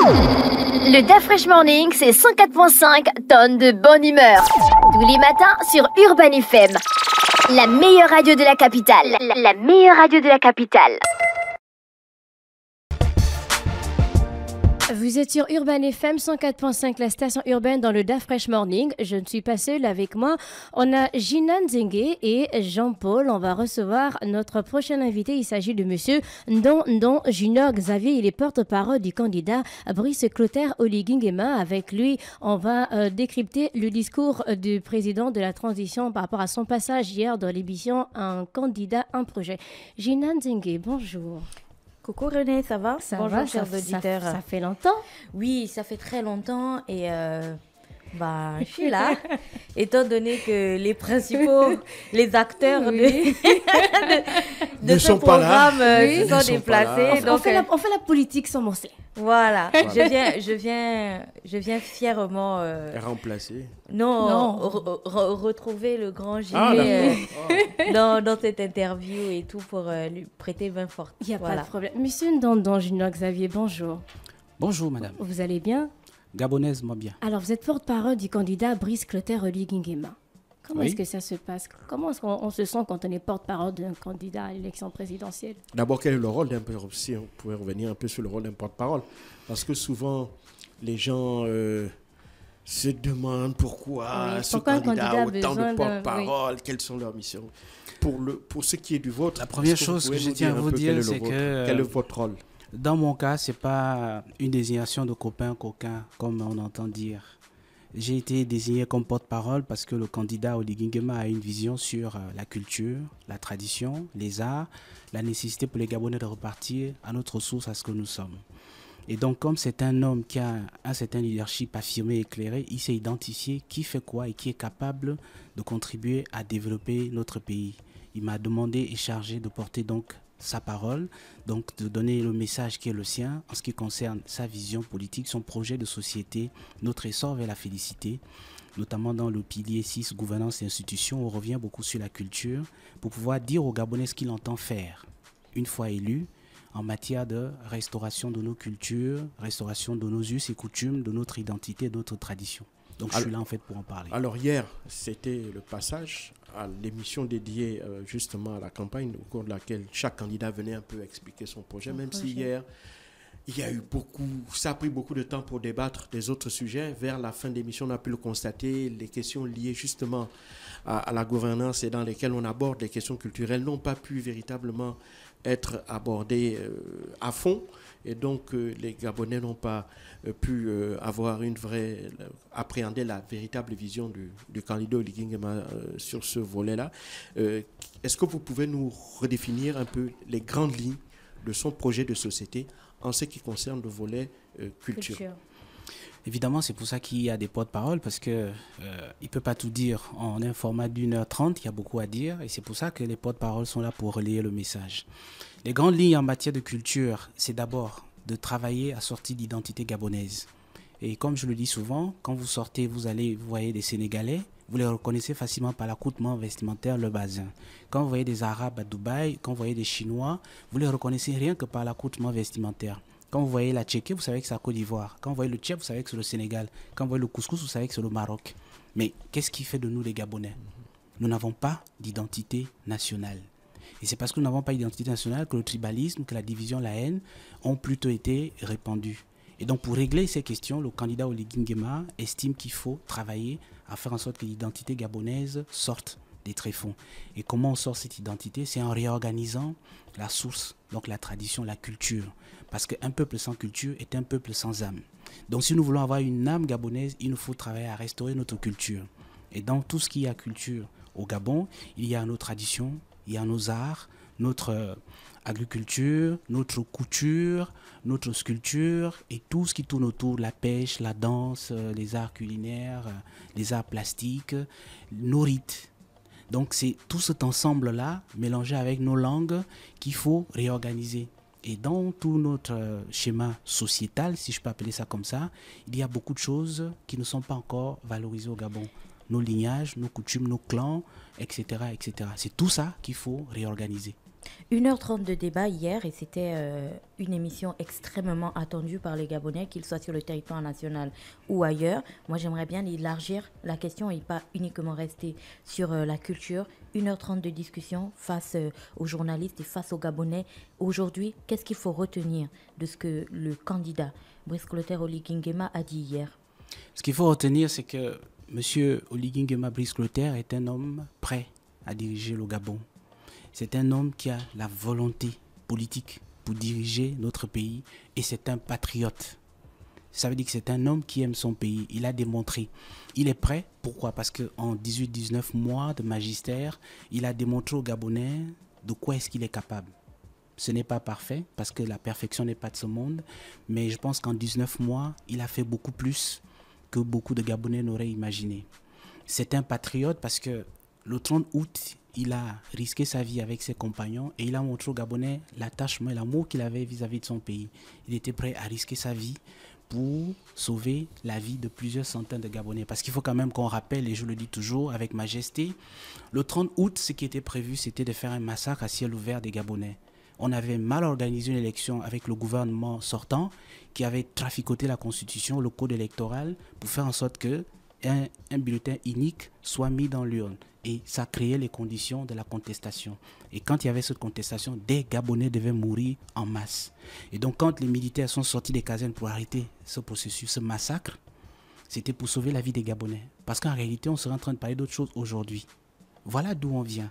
Le DAF Fresh Morning, c'est 104.5 tonnes de bonne humeur. Tous les matins sur Urban FM. La meilleure radio de la capitale. La meilleure radio de la capitale. Vous êtes sur Urban FM 104.5, la station urbaine dans le DAF Fresh Morning. Je ne suis pas seule avec moi. On a Gina Nzengue et Jean-Paul. On va recevoir notre prochain invité. Il s'agit de monsieur Ndon Junior Xavier. Il est porte-parole du candidat Brice Clotaire Oligui-Nguema. Avec lui, on va décrypter le discours du président de la transition par rapport à son passage hier dans l'émission Un candidat, un projet. Gina Nzengue, bonjour. Coucou René, ça va? Bonjour, va, chers auditeurs. Ça fait longtemps? Oui, ça fait très longtemps et je suis là, étant donné que les principaux, les acteurs de ce programme se sont déplacés. On fait la politique sans morceler. Voilà, je viens fièrement remplacer. Retrouver le grand Gilet dans cette interview et tout pour lui prêter main forte. Il n'y a pas de problème. Monsieur Ndon Junior Xavier, bonjour. Bonjour madame. Vous allez bien? Gabonaise, moi bien. Alors, vous êtes porte-parole du candidat Brice Clotaire Oligui-Nguema. Comment est-ce que ça se passe? Comment est-ce qu'on se sent quand on est porte-parole d'un candidat à l'élection présidentielle? D'abord, quel est le rôle d'un porte-parole? Si on pouvait revenir un peu sur le rôle d'un porte-parole. Parce que souvent, les gens se demandent pourquoi ce candidat a autant de porte-parole, quelles sont leurs missions. Pour ce qui est du vôtre, la première chose que je tiens à vous dire, c'est que... Quel est votre rôle? Dans mon cas, ce n'est pas une désignation de copain-coquin, comme on entend dire. J'ai été désigné comme porte-parole parce que le candidat Oligui-Nguema a une vision sur la culture, la tradition, les arts, la nécessité pour les Gabonais de repartir à notre source, à ce que nous sommes. Et donc, comme c'est un homme qui a un certain leadership affirmé et éclairé, il s'est identifié qui fait quoi et qui est capable de contribuer à développer notre pays. Il m'a demandé et chargé de porter donc sa parole, donc de donner le message qui est le sien en ce qui concerne sa vision politique, son projet de société, notre essor vers la félicité, notamment dans le pilier 6, gouvernance et institutions. On revient beaucoup sur la culture pour pouvoir dire aux Gabonais ce qu'il entend faire, une fois élu, en matière de restauration de nos cultures, restauration de nos us et coutumes, de notre identité, de notre tradition. Donc je suis là en fait pour en parler. Alors hier, c'était le passage à l'émission dédiée justement à la campagne, au cours de laquelle chaque candidat venait un peu expliquer son projet, même si hier, il y a eu ça a pris beaucoup de temps pour débattre des autres sujets. Vers la fin de l'émission, on a pu le constater, les questions liées justement à la gouvernance et dans lesquelles on aborde les questions culturelles n'ont pas pu véritablement être abordées à fond. Et donc, les Gabonais n'ont pas pu appréhender la véritable vision du candidat Oligui-Nguema sur ce volet-là. Est-ce que vous pouvez nous redéfinir un peu les grandes lignes de son projet de société en ce qui concerne le volet culture? Évidemment, c'est pour ça qu'il y a des porte-paroles, parce qu'il ne peut pas tout dire en un format d'1h30, il y a beaucoup à dire, et c'est pour ça que les porte-paroles sont là pour relayer le message. Les grandes lignes en matière de culture, c'est d'abord de travailler à sortir d'identité gabonaise. Et comme je le dis souvent, quand vous sortez, vous voyez des Sénégalais, vous les reconnaissez facilement par l'accoutrement vestimentaire, le bazin. Quand vous voyez des Arabes à Dubaï, quand vous voyez des Chinois, vous les reconnaissez rien que par l'accoutrement vestimentaire. Quand vous voyez la Tchéquie, vous savez que c'est la Côte d'Ivoire. Quand vous voyez le Tchèque, vous savez que c'est le Sénégal. Quand vous voyez le couscous, vous savez que c'est le Maroc. Mais qu'est-ce qui fait de nous les Gabonais? Nous n'avons pas d'identité nationale. Et c'est parce que nous n'avons pas d'identité nationale que le tribalisme, que la division, la haine ont plutôt été répandus. Et donc pour régler ces questions, le candidat Oligui-Nguema estime qu'il faut travailler à faire en sorte que l'identité gabonaise sorte des tréfonds. Et comment on sort cette identité? C'est en réorganisant la source, donc la tradition, la culture. Parce qu'un peuple sans culture est un peuple sans âme. Donc si nous voulons avoir une âme gabonaise, il nous faut travailler à restaurer notre culture. Et dans tout ce qui est culture au Gabon, il y a nos traditions, il y a nos arts, notre agriculture, notre couture, notre sculpture et tout ce qui tourne autour, la pêche, la danse, les arts culinaires, les arts plastiques, nos rites. Donc c'est tout cet ensemble-là, mélangé avec nos langues, qu'il faut réorganiser. Et dans tout notre schéma sociétal, si je peux appeler ça comme ça, il y a beaucoup de choses qui ne sont pas encore valorisées au Gabon. Nos lignages, nos coutumes, nos clans, etc., etc. C'est tout ça qu'il faut réorganiser. 1h30 de débat hier et c'était une émission extrêmement attendue par les Gabonais, qu'ils soient sur le territoire national ou ailleurs. Moi, j'aimerais bien élargir la question et pas uniquement rester sur la culture. 1h30 de discussion face aux journalistes et face aux Gabonais. Aujourd'hui, qu'est-ce qu'il faut retenir de ce que le candidat Brice Clotaire Oligui Nguema a dit hier? Ce qu'il faut retenir, c'est que M. Oligui Nguema Brice Clotaire est un homme prêt à diriger le Gabon. C'est un homme qui a la volonté politique pour diriger notre pays et c'est un patriote. Ça veut dire que c'est un homme qui aime son pays. Il a démontré. Il est prêt. Pourquoi? Parce qu'en 18-19 mois de magistère, il a démontré aux Gabonais de quoi est-ce qu'il est capable. Ce n'est pas parfait parce que la perfection n'est pas de ce monde. Mais je pense qu'en 19 mois, il a fait beaucoup plus que beaucoup de Gabonais n'auraient imaginé. C'est un patriote parce que le 30 août, il a risqué sa vie avec ses compagnons et il a montré aux Gabonais l'attachement et l'amour qu'il avait vis-à-vis de son pays. Il était prêt à risquer sa vie pour sauver la vie de plusieurs centaines de Gabonais. Parce qu'il faut quand même qu'on rappelle, et je le dis toujours avec majesté, le 30 août, ce qui était prévu, c'était de faire un massacre à ciel ouvert des Gabonais. On avait mal organisé une élection avec le gouvernement sortant qui avait traficoté la constitution, le code électoral, pour faire en sorte que un bulletin unique soit mis dans l'urne. Et ça créait les conditions de la contestation. Et quand il y avait cette contestation, des Gabonais devaient mourir en masse. Et donc quand les militaires sont sortis des casernes pour arrêter ce processus, ce massacre, c'était pour sauver la vie des Gabonais. Parce qu'en réalité, on serait en train de parler d'autre chose aujourd'hui. Voilà d'où on vient.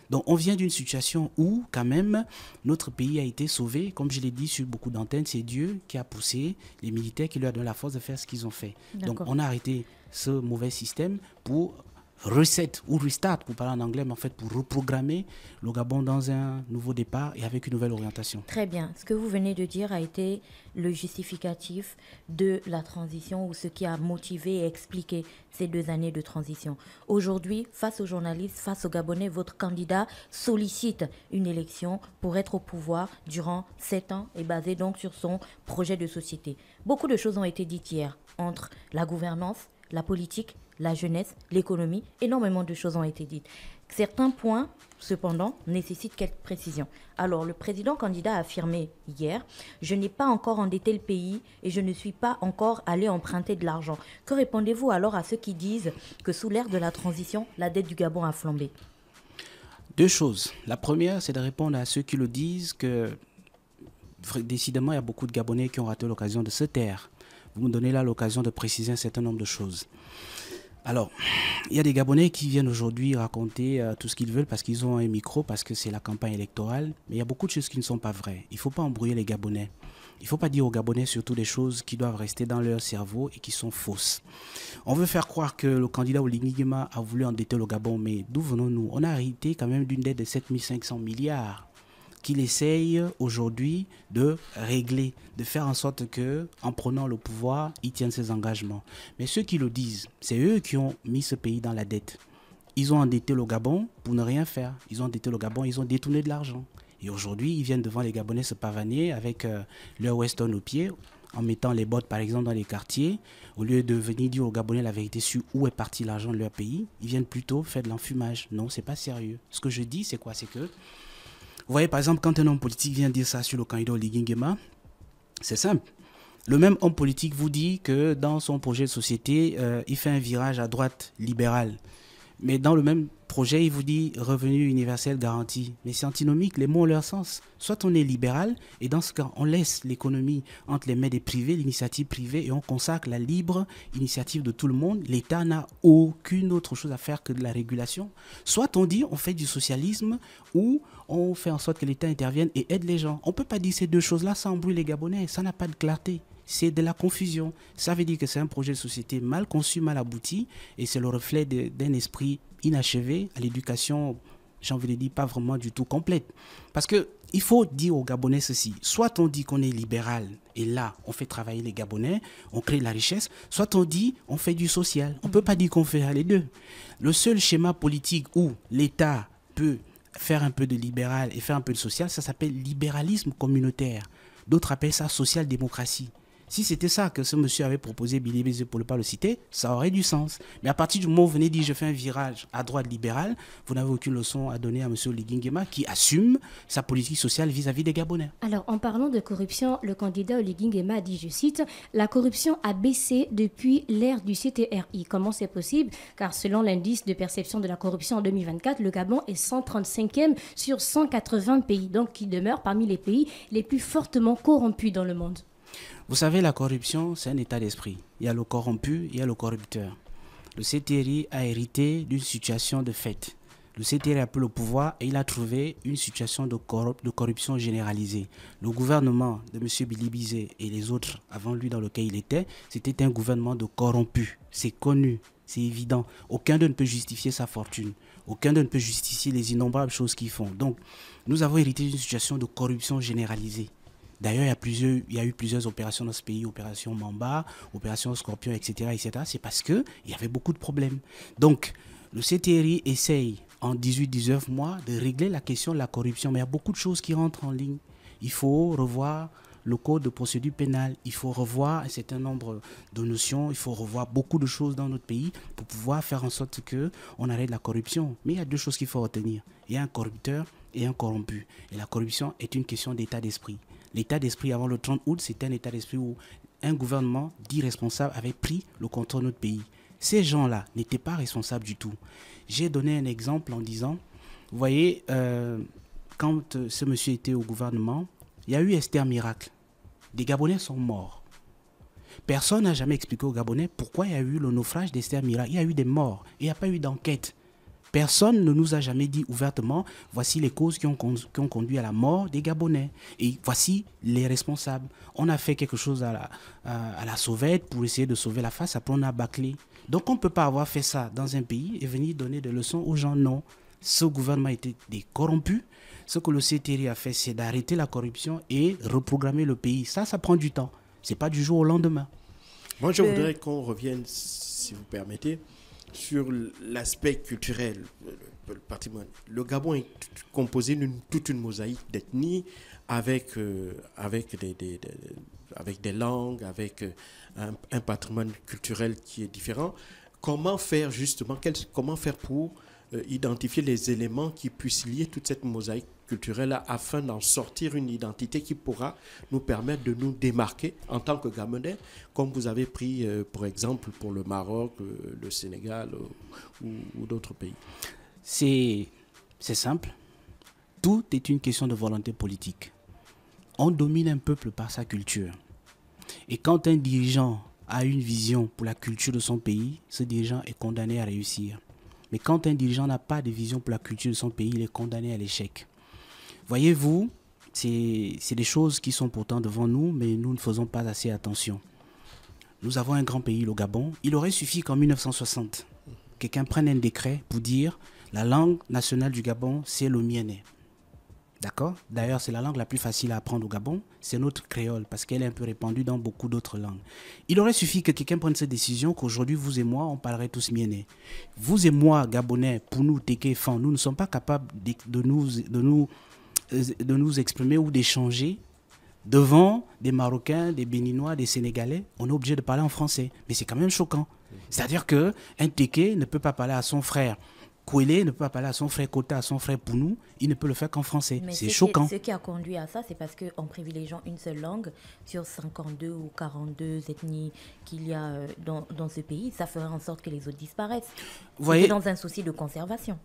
Donc on vient d'une situation où quand même notre pays a été sauvé. Comme je l'ai dit sur beaucoup d'antennes, c'est Dieu qui a poussé les militaires, qui leur a donné la force de faire ce qu'ils ont fait. Donc on a arrêté ce mauvais système pour reset ou restart, pour parler en anglais, mais en fait pour reprogrammer le Gabon dans un nouveau départ et avec une nouvelle orientation. Très bien. Ce que vous venez de dire a été le justificatif de la transition ou ce qui a motivé et expliqué ces 2 années de transition. Aujourd'hui, face aux journalistes, face aux Gabonais, votre candidat sollicite une élection pour être au pouvoir durant 7 ans et basé donc sur son projet de société. Beaucoup de choses ont été dites hier entre la gouvernance, la politique, la jeunesse, l'économie, énormément de choses ont été dites. Certains points, cependant, nécessitent quelques précisions. Alors, le président candidat a affirmé hier « Je n'ai pas encore endetté le pays et je ne suis pas encore allé emprunter de l'argent ». Que répondez-vous alors à ceux qui disent que sous l'ère de la transition, la dette du Gabon a flambé? 2 choses. La première, c'est de répondre à ceux qui le disent que décidément, il y a beaucoup de Gabonais qui ont raté l'occasion de se taire. Vous me donnez là l'occasion de préciser un certain nombre de choses. Alors, il y a des Gabonais qui viennent aujourd'hui raconter tout ce qu'ils veulent parce qu'ils ont un micro, parce que c'est la campagne électorale. Mais il y a beaucoup de choses qui ne sont pas vraies. Il ne faut pas embrouiller les Gabonais. Il ne faut pas dire aux Gabonais surtout des choses qui doivent rester dans leur cerveau et qui sont fausses. On veut faire croire que le candidat Oligui Nguema a voulu endetter le Gabon, mais d'où venons-nous? On a hérité quand même d'une dette de 7 500 milliards. Qu'il essaye aujourd'hui de régler, de faire en sorte que, en prenant le pouvoir, il tienne ses engagements. Mais ceux qui le disent, c'est eux qui ont mis ce pays dans la dette. Ils ont endetté le Gabon pour ne rien faire. Ils ont endetté le Gabon, ils ont détourné de l'argent. Et aujourd'hui, ils viennent devant les Gabonais se pavaner avec leur Weston au pied, en mettant les bottes par exemple dans les quartiers. Au lieu de venir dire aux Gabonais la vérité sur où est parti l'argent de leur pays, ils viennent plutôt faire de l'enfumage. Non, c'est pas sérieux. Ce que je dis, c'est quoi? C'est que vous voyez, par exemple, quand un homme politique vient dire ça sur le candidat Oligui Nguema, c'est simple. Le même homme politique vous dit que dans son projet de société, il fait un virage à droite libérale. Mais dans le même projet, il vous dit revenu universel garanti. Mais c'est antinomique, les mots ont leur sens. Soit on est libéral, et dans ce cas, on laisse l'économie entre les mains des privés, l'initiative privée, et on consacre la libre initiative de tout le monde. L'État n'a aucune autre chose à faire que de la régulation. Soit on dit on fait du socialisme, ou on fait en sorte que l'État intervienne et aide les gens. On ne peut pas dire ces 2 choses-là sans embrouiller les Gabonais. Ça n'a pas de clarté. C'est de la confusion. Ça veut dire que c'est un projet de société mal conçu, mal abouti, et c'est le reflet d'un esprit inachevé à l'éducation, j'ai envie de dire, pas vraiment du tout complète. Parce qu'il faut dire aux Gabonais ceci. Soit on dit qu'on est libéral, et là, on fait travailler les Gabonais, on crée de la richesse, soit on dit on fait du social. On ne peut pas dire qu'on fait les 2. Le seul schéma politique où l'État peut faire un peu de libéral et faire un peu de social, ça s'appelle libéralisme communautaire. D'autres appellent ça social-démocratie. Si c'était ça que ce monsieur avait proposé, Billy Bézé, pour ne pas le citer, ça aurait du sens. Mais à partir du moment où vous venez dire je fais un virage à droite libérale, vous n'avez aucune leçon à donner à monsieur Oligui Nguema qui assume sa politique sociale vis-à-vis des Gabonais. Alors, en parlant de corruption, le candidat Oligui Nguema a dit, je cite, « La corruption a baissé depuis l'ère du CTRI. » Comment c'est possible? Car selon l'indice de perception de la corruption en 2024, le Gabon est 135e sur 180 pays, donc qui demeure parmi les pays les plus fortement corrompus dans le monde. Vous savez, la corruption, c'est un état d'esprit. Il y a le corrompu, il y a le corrupteur. Le CTRI a hérité d'une situation de fait. Le CTRI a pris le pouvoir et il a trouvé une situation de corruption généralisée. Le gouvernement de M. Billy Bézé et les autres avant lui dans lequel il était, c'était un gouvernement de corrompus. C'est connu, c'est évident. Aucun d'eux ne peut justifier sa fortune. Aucun d'eux ne peut justifier les innombrables choses qu'ils font. Donc, nous avons hérité d'une situation de corruption généralisée. D'ailleurs, il y a eu plusieurs opérations dans ce pays, opération Mamba, opération Scorpion, etc. etc. C'est parce qu'il y avait beaucoup de problèmes. Donc, le CTRI essaye en 18-19 mois de régler la question de la corruption. Mais il y a beaucoup de choses qui rentrent en ligne. Il faut revoir le code de procédure pénale. Il faut revoir un certain nombre de notions. Il faut revoir beaucoup de choses dans notre pays pour pouvoir faire en sorte qu'on arrête la corruption. Mais il y a deux choses qu'il faut retenir. Il y a un corrupteur et un corrompu. Et la corruption est une question d'état d'esprit. L'état d'esprit avant le 30 août, c'était un état d'esprit où un gouvernement dit responsable avait pris le contrôle de notre pays. Ces gens-là n'étaient pas responsables du tout. J'ai donné un exemple en disant, vous voyez, quand ce monsieur était au gouvernement, il y a eu Esther Miracle. Des Gabonais sont morts. Personne n'a jamais expliqué aux Gabonais pourquoi il y a eu le naufrage d'Esther Miracle. Il y a eu des morts et il n'y a pas eu d'enquête. Personne ne nous a jamais dit ouvertement, voici les causes qui ont conduit à la mort des Gabonais. Et voici les responsables. On a fait quelque chose à la sauvette pour essayer de sauver la face, après on a bâclé. Donc on ne peut pas avoir fait ça dans un pays et venir donner des leçons aux gens. Non, ce gouvernement était corrompu. Ce que le CTRI a fait, c'est d'arrêter la corruption et reprogrammer le pays. Ça prend du temps. Ce n'est pas du jour au lendemain. Moi, je voudrais qu'on revienne, si vous permettez, sur l'aspect culturel, le patrimoine. Le Gabon est composé d'une toute une mosaïque d'ethnies avec des langues, avec un patrimoine culturel qui est différent. Comment faire justement, comment faire pour identifier les éléments qui puissent lier toute cette mosaïque culturelle afin d'en sortir une identité qui pourra nous permettre de nous démarquer en tant que Gabonais, comme vous avez pris pour exemple pour le Maroc, le Sénégal ou d'autres pays. C'est simple. Tout est une question de volonté politique. On domine un peuple par sa culture. Et quand un dirigeant a une vision pour la culture de son pays, ce dirigeant est condamné à réussir. Mais quand un dirigeant n'a pas de vision pour la culture de son pays, il est condamné à l'échec. Voyez-vous, c'est des choses qui sont pourtant devant nous, mais nous ne faisons pas assez attention. Nous avons un grand pays, le Gabon. Il aurait suffi qu'en 1960, quelqu'un prenne un décret pour dire la langue nationale du Gabon, c'est le mienné. D'accord? D'ailleurs, c'est la langue la plus facile à apprendre au Gabon. C'est notre créole parce qu'elle est un peu répandue dans beaucoup d'autres langues. Il aurait suffi que quelqu'un prenne cette décision qu'aujourd'hui, vous et moi, on parlerait tous mienné. Vous et moi, Gabonais, pour nous, Téké, Fan, nous ne sommes pas capables de nous exprimer ou d'échanger devant des Marocains, des Béninois, des Sénégalais. On est obligé de parler en français. Mais c'est quand même choquant. C'est-à-dire qu'un Téké ne peut pas parler à son frère Kouélé, ne peut pas parler à son frère Kota, à son frère Pounou, il ne peut le faire qu'en français. C'est choquant. Ce qui a conduit à ça, c'est parce qu'en privilégiant une seule langue sur 52 ou 42 ethnies qu'il y a dans ce pays, ça ferait en sorte que les autres disparaissent. Vous voyez, dans un souci de conservation.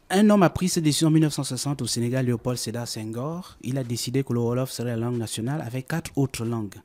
Un homme a pris cette décision en 1960 au Sénégal, Léopold Sédar Senghor. Il a décidé que le Wolof serait la langue nationale avec 4 autres langues.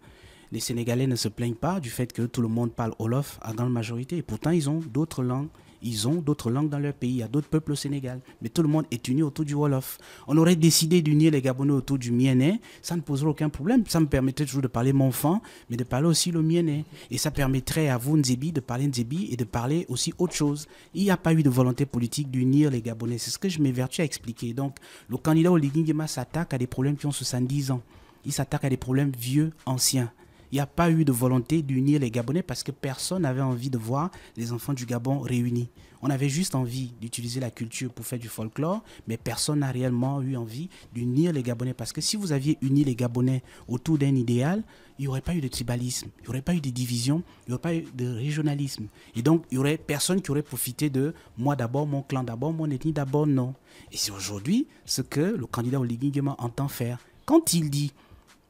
Les Sénégalais ne se plaignent pas du fait que tout le monde parle Wolof à grande majorité. Et pourtant, ils ont d'autres langues. Ils ont d'autres langues dans leur pays. Il y a d'autres peuples au Sénégal. Mais tout le monde est uni autour du Wolof. On aurait décidé d'unir les Gabonais autour du Mienné. Ça ne poserait aucun problème. Ça me permettrait toujours de parler Monfan, mais de parler aussi le Mienné. Et ça permettrait à vous, Nzebi, de parler Nzebi et de parler aussi autre chose. Il n'y a pas eu de volonté politique d'unir les Gabonais. C'est ce que je m'évertue à expliquer. Donc, le candidat Oligui Nguema s'attaque à des problèmes qui ont 70 ans. Il s'attaque à des problèmes vieux, anciens. Il n'y a pas eu de volonté d'unir les Gabonais parce que personne n'avait envie de voir les enfants du Gabon réunis. On avait juste envie d'utiliser la culture pour faire du folklore, mais personne n'a réellement eu envie d'unir les Gabonais. Parce que si vous aviez uni les Gabonais autour d'un idéal, il n'y aurait pas eu de tribalisme, il n'y aurait pas eu de division, il n'y aurait pas eu de régionalisme. Et donc, il n'y aurait personne qui aurait profité de moi d'abord, mon clan d'abord, mon ethnie d'abord, non. Et c'est aujourd'hui ce que le candidat Oligui Nguema entend faire. Quand il dit,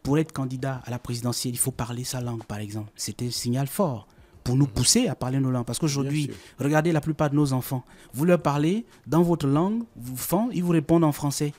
pour être candidat à la présidentielle, il faut parler sa langue, par exemple, c'était un signal fort pour nous pousser à parler nos langues. Parce qu'aujourd'hui, regardez la plupart de nos enfants. Vous leur parlez dans votre langue, ils vous répondent en français.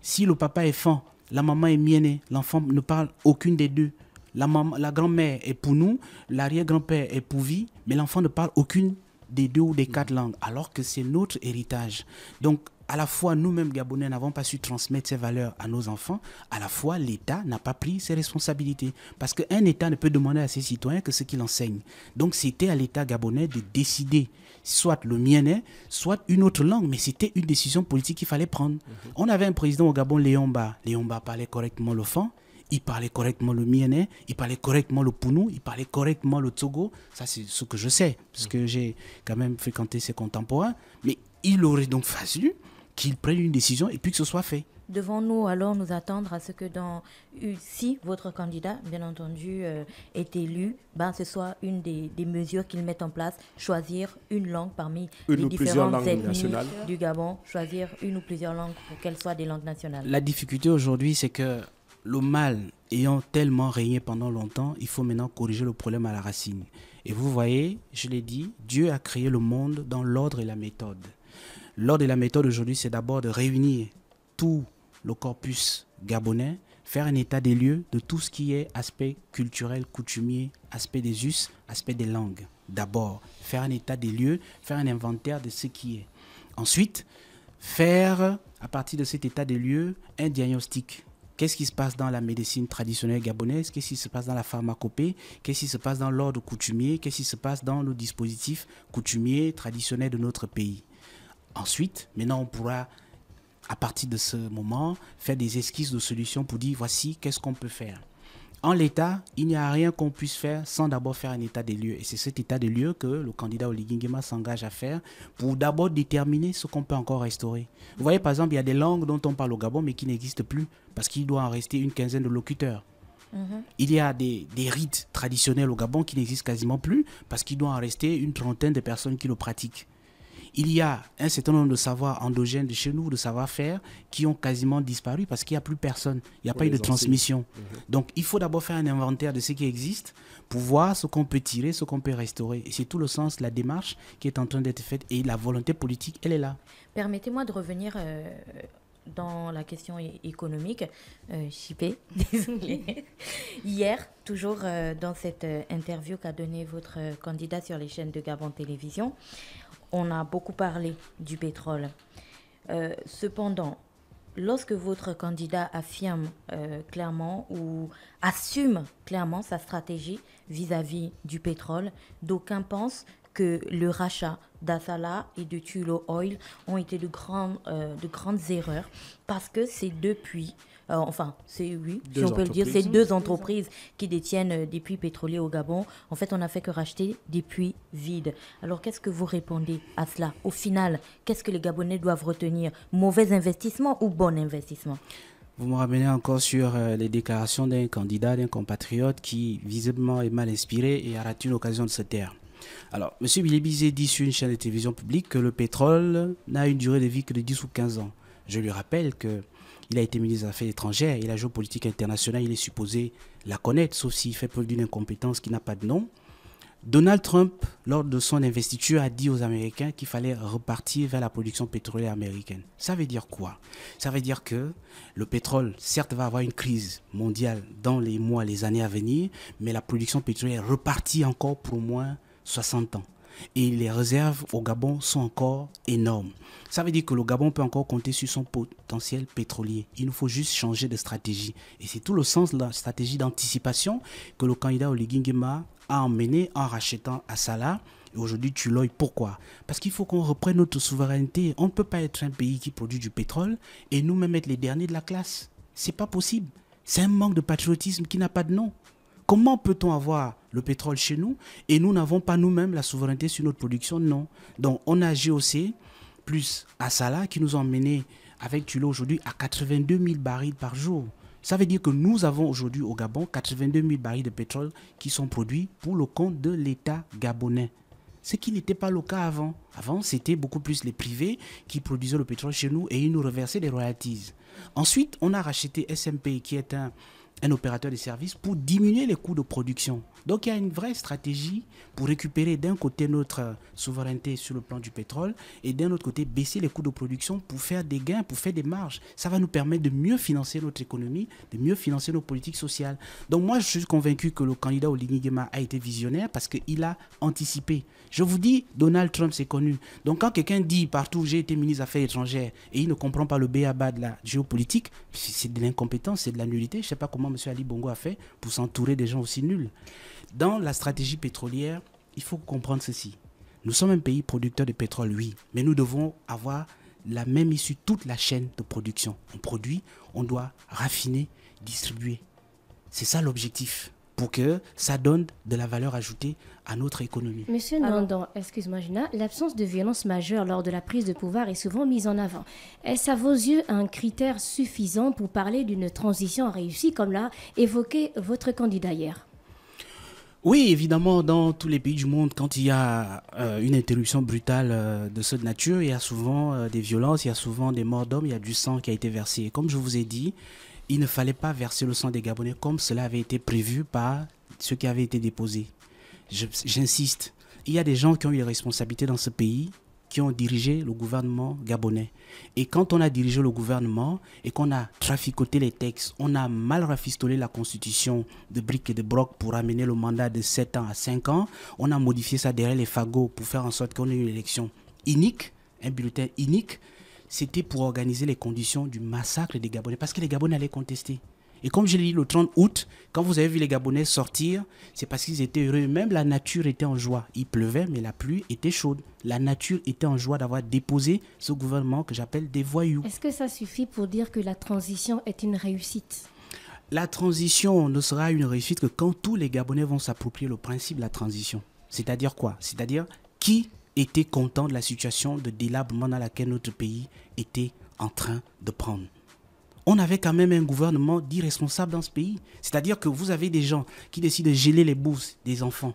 Si le papa est fan, la maman est mienné, l'enfant ne parle aucune des deux. La grand-mère est pour nous, l'arrière-grand-père est pour vie, mais l'enfant ne parle aucune des deux ou des quatre langues, alors que c'est notre héritage. Donc, à la fois, nous-mêmes, Gabonais, n'avons pas su transmettre ces valeurs à nos enfants. À la fois, l'État n'a pas pris ses responsabilités. Parce qu'un État ne peut demander à ses citoyens que ce qu'il enseigne. Donc, c'était à l'État gabonais de décider, soit le mienais, soit une autre langue. Mais c'était une décision politique qu'il fallait prendre. On avait un président au Gabon, Léon Mba. Léon Mba parlait correctement le fan. Il parlait correctement le mienais, il parlait correctement le pounou, il parlait correctement le tsogo. Ça, c'est ce que je sais, parce que j'ai quand même fréquenté ses contemporains. Mais il aurait donc fallu qu'il prenne une décision et puis que ce soit fait. Devons-nous alors nous attendre à ce que si votre candidat, bien entendu, est élu, ce soit une des mesures qu'il mette en place, choisir une langue parmi les différentes ethnies du Gabon, choisir une ou plusieurs langues pour qu'elles soient des langues nationales. La difficulté aujourd'hui, c'est que le mal ayant tellement régné pendant longtemps, il faut maintenant corriger le problème à la racine. Et vous voyez, je l'ai dit, Dieu a créé le monde dans l'ordre et la méthode. L'ordre et la méthode aujourd'hui, c'est d'abord de réunir tout le corpus gabonais, faire un état des lieux de tout ce qui est aspect culturel, coutumier, aspect des us, aspect des langues. D'abord, faire un état des lieux, faire un inventaire de ce qui est. Ensuite, faire, à partir de cet état des lieux, un diagnostic. Qu'est-ce qui se passe dans la médecine traditionnelle gabonaise? Qu'est-ce qui se passe dans la pharmacopée? Qu'est-ce qui se passe dans l'ordre coutumier? Qu'est-ce qui se passe dans le dispositif coutumier traditionnel de notre pays? Ensuite, maintenant, on pourra, à partir de ce moment, faire des esquisses de solutions pour dire voici qu'est-ce qu'on peut faire. En l'état, il n'y a rien qu'on puisse faire sans d'abord faire un état des lieux. Et c'est cet état des lieux que le candidat Oligui Nguema s'engage à faire pour d'abord déterminer ce qu'on peut encore restaurer. Vous voyez, par exemple, il y a des langues dont on parle au Gabon mais qui n'existent plus parce qu'il doit en rester une quinzaine de locuteurs. Il y a des rites traditionnels au Gabon qui n'existent quasiment plus parce qu'il doit en rester une trentaine de personnes qui le pratiquent. Il y a un certain nombre de savoirs endogènes de chez nous, de savoir-faire, qui ont quasiment disparu parce qu'il n'y a plus personne. Il n'y a pas eu de transmission. Donc, il faut d'abord faire un inventaire de ce qui existe pour voir ce qu'on peut tirer, ce qu'on peut restaurer. Et c'est tout le sens, la démarche qui est en train d'être faite. Et la volonté politique, elle est là. Permettez-moi de revenir dans la question économique. Chipé, désolé. Hier, toujours dans cette interview qu'a donnée votre candidat sur les chaînes de Gabon Télévision, on a beaucoup parlé du pétrole. Cependant, lorsque votre candidat affirme clairement ou assume clairement sa stratégie vis-à-vis du pétrole, d'aucuns pensent que le rachat d'Assala et de Tullow Oil ont été de grandes erreurs parce que c'est depuis... c'est deux entreprises qui détiennent des puits pétroliers au Gabon. En fait, on n'a fait que racheter des puits vides. Alors, qu'est-ce que vous répondez à cela? Au final, qu'est-ce que les Gabonais doivent retenir? Mauvais investissement ou bon investissement? Vous me ramenez encore sur les déclarations d'un candidat, d'un compatriote qui visiblement est mal inspiré et a raté une occasion de se taire. Alors, M. Bilébizé dit sur une chaîne de télévision publique que le pétrole n'a une durée de vie que de 10 ou 15 ans. Je lui rappelle qu'il a été ministre des Affaires étrangères et la géopolitique internationale, il est supposé la connaître, sauf s'il fait preuve d'une incompétence qui n'a pas de nom. Donald Trump, lors de son investiture, a dit aux Américains qu'il fallait repartir vers la production pétrolière américaine. Ça veut dire quoi? Ça veut dire que le pétrole, certes, va avoir une crise mondiale dans les mois, les années à venir, mais la production pétrolière est repartie encore pour au moins 60 ans. Et les réserves au Gabon sont encore énormes. Ça veut dire que le Gabon peut encore compter sur son potentiel pétrolier. Il nous faut juste changer de stratégie. Et c'est tout le sens de la stratégie d'anticipation que le candidat Oligui Nguema a emmené en rachetant Assala. Et aujourd'hui, Tullow. Pourquoi? Parce qu'il faut qu'on reprenne notre souveraineté. On ne peut pas être un pays qui produit du pétrole et nous-mêmes être les derniers de la classe. C'est pas possible. C'est un manque de patriotisme qui n'a pas de nom. Comment peut-on avoir le pétrole chez nous et nous n'avons pas nous-mêmes la souveraineté sur notre production? Non. Donc, on a GOC plus Assala qui nous ont emmenés avec Tullow aujourd'hui à 82 000 barils par jour. Ça veut dire que nous avons aujourd'hui au Gabon 82 000 barils de pétrole qui sont produits pour le compte de l'État gabonais. Ce qui n'était pas le cas avant. Avant, c'était beaucoup plus les privés qui produisaient le pétrole chez nous et ils nous reversaient des royalties. Ensuite, on a racheté SMP qui est un opérateur de services pour diminuer les coûts de production. Donc il y a une vraie stratégie pour récupérer d'un côté notre souveraineté sur le plan du pétrole et d'un autre côté baisser les coûts de production pour faire des gains, pour faire des marges. Ça va nous permettre de mieux financer notre économie, de mieux financer nos politiques sociales. Donc moi je suis convaincu que le candidat Oligui Nguema a été visionnaire parce qu'il a anticipé. Je vous dis, Donald Trump c'est connu. Donc quand quelqu'un dit partout j'ai été ministre des Affaires étrangères et il ne comprend pas le b.a.-ba de la géopolitique, c'est de l'incompétence, c'est de la nullité. Je ne sais pas comment M. Ali Bongo a fait pour s'entourer des gens aussi nuls. Dans la stratégie pétrolière, il faut comprendre ceci. Nous sommes un pays producteur de pétrole, oui, mais nous devons avoir la même issue, toute la chaîne de production. On produit, on doit raffiner, distribuer. C'est ça l'objectif, pour que ça donne de la valeur ajoutée à notre économie. Monsieur Nandon, excuse-moi Gina, l'absence de violence majeure lors de la prise de pouvoir est souvent mise en avant. Est-ce à vos yeux un critère suffisant pour parler d'une transition réussie comme l'a évoqué votre candidat hier? Oui, évidemment, dans tous les pays du monde, quand il y a une interruption brutale de cette nature, il y a souvent des violences, il y a souvent des morts d'hommes, il y a du sang qui a été versé. Comme je vous ai dit, il ne fallait pas verser le sang des Gabonais comme cela avait été prévu par ceux qui avaient été déposés. J'insiste, il y a des gens qui ont eu les responsabilités dans ce pays, qui ont dirigé le gouvernement gabonais. Et quand on a dirigé le gouvernement et qu'on a traficoté les textes, on a mal rafistolé la constitution de briques et de broc pour amener le mandat de 7 ans à 5 ans, on a modifié ça derrière les fagots pour faire en sorte qu'on ait une élection unique, un bulletin unique. C'était pour organiser les conditions du massacre des Gabonais, parce que les Gabonais allaient contester. Et comme je l'ai dit le 30 août, quand vous avez vu les Gabonais sortir, c'est parce qu'ils étaient heureux. Même la nature était en joie. Il pleuvait, mais la pluie était chaude. La nature était en joie d'avoir déposé ce gouvernement que j'appelle des voyous. Est-ce que ça suffit pour dire que la transition est une réussite? La transition ne sera une réussite que quand tous les Gabonais vont s'approprier le principe de la transition. C'est-à-dire quoi? C'est-à-dire qui était content de la situation de délabrement dans laquelle notre pays était en train de prendre. On avait quand même un gouvernement d'irresponsable dans ce pays. C'est-à-dire que vous avez des gens qui décident de geler les bourses des enfants.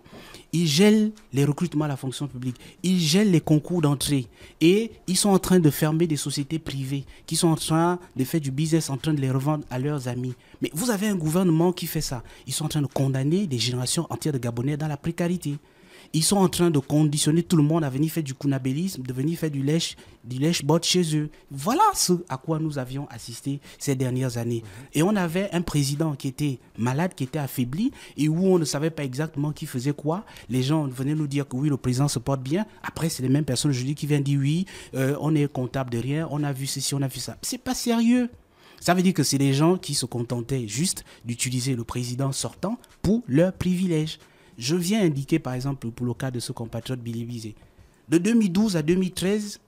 Ils gèlent les recrutements à la fonction publique. Ils gèlent les concours d'entrée. Et ils sont en train de fermer des sociétés privées qui sont en train de faire du business, en train de les revendre à leurs amis. Mais vous avez un gouvernement qui fait ça. Ils sont en train de condamner des générations entières de Gabonais dans la précarité. Ils sont en train de conditionner tout le monde à venir faire du kunabélisme, de venir faire du lèche-bot chez eux. Voilà ce à quoi nous avions assisté ces dernières années. Et on avait un président qui était malade, qui était affaibli, et où on ne savait pas exactement qui faisait quoi. Les gens venaient nous dire que oui, le président se porte bien. Après, c'est les mêmes personnes aujourd'hui qui viennent dire oui, on est comptable de rien, on a vu ceci, on a vu ça. C'est pas sérieux. Ça veut dire que c'est des gens qui se contentaient juste d'utiliser le président sortant pour leurs privilèges. Je viens indiquer, par exemple, pour le cas de ce compatriote Billy Bizet. De 2012 à 2013,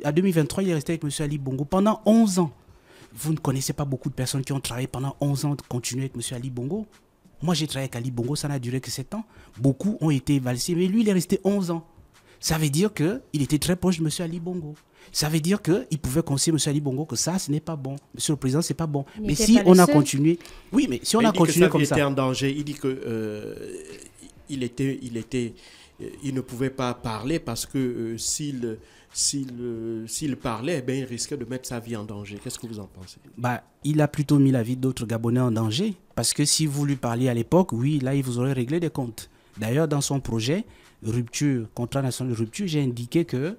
à 2023, il est resté avec M. Ali Bongo pendant 11 ans. Vous ne connaissez pas beaucoup de personnes qui ont travaillé pendant 11 ans de continuer avec M. Ali Bongo. Moi, j'ai travaillé avec Ali Bongo, ça n'a duré que 7 ans. Beaucoup ont été évalcés, mais lui, il est resté 11 ans. Ça veut dire qu'il était très proche de M. Ali Bongo. Ça veut dire qu'il pouvait conseiller M. Ali Bongo que ça, ce n'est pas bon. Monsieur le Président, ce n'est pas bon. Mais si on a continué... Oui, mais si on a continué comme ça... Il était en danger. Il dit que... il ne pouvait pas parler parce que s'il parlait, il risquait de mettre sa vie en danger. Qu'est-ce que vous en pensez? Il a plutôt mis la vie d'autres Gabonais en danger. Parce que si vous lui parliez à l'époque, oui, là, il vous aurait réglé des comptes. D'ailleurs, dans son projet, rupture, contrat national de rupture, j'ai indiqué que